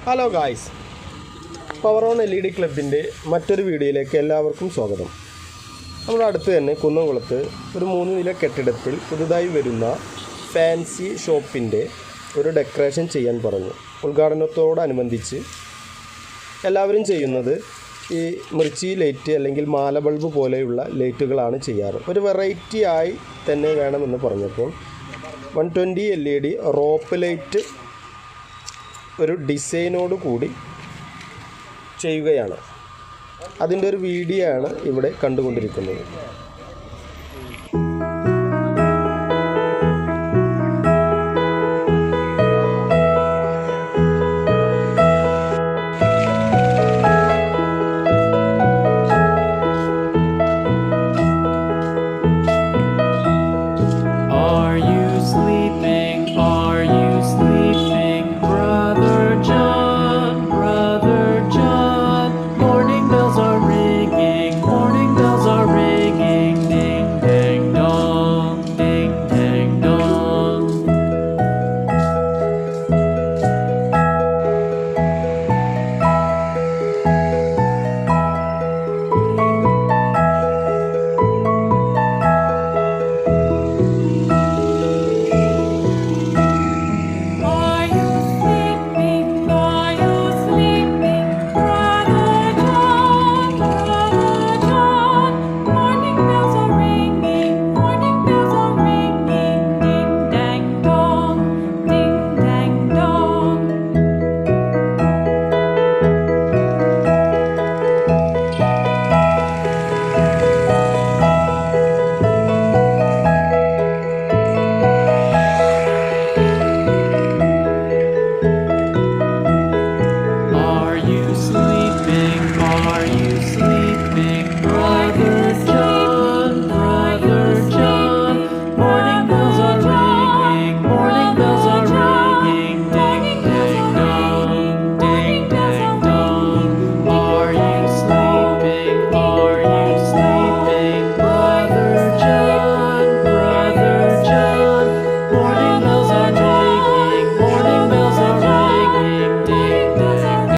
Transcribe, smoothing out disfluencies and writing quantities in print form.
Hello guys, power on LED ക്ലബിൻ്റെ മറ്റൊരു വീഡിയോയിലേക്ക് എല്ലാവർക്കും സ്വാഗതം. നമ്മുടെ അടുത്ത് തന്നെ കുന്നംകുളത്ത് ഒരു 3 നില കെട്ടിടത്തിൽ പുതുതായി വരുന്ന ഫാൻസി ഷോപ്പിൻ്റെ ഒരു ഡെക്കറേഷൻ ചെയ്യാൻ പറഞ്ഞു. ഉദ്ഘാടനത്തോടനുബന്ധിച്ച് എല്ലാവരും ചെയ്യുന്നത് ഈ മിർച്ചി ലൈറ്റ് അല്ലെങ്കിൽ മാല ബൾബ് പോലെയുള്ള ലൈറ്റുകളാണ് ചെയ്യാറ്. ഒരു വെറൈറ്റി ആയി തന്നെ വേണമെന്ന് പറഞ്ഞപ്പോൾ 120 LED റോപ്പ് ലൈറ്റ് ഒരു ഡിസൈനോട് കൂടി ചെയ്യുകയാണ്. അതിൻ്റെ ഒരു വീഡിയോ ആണ് ഇവിടെ കണ്ടുകൊണ്ടിരിക്കുന്നത്.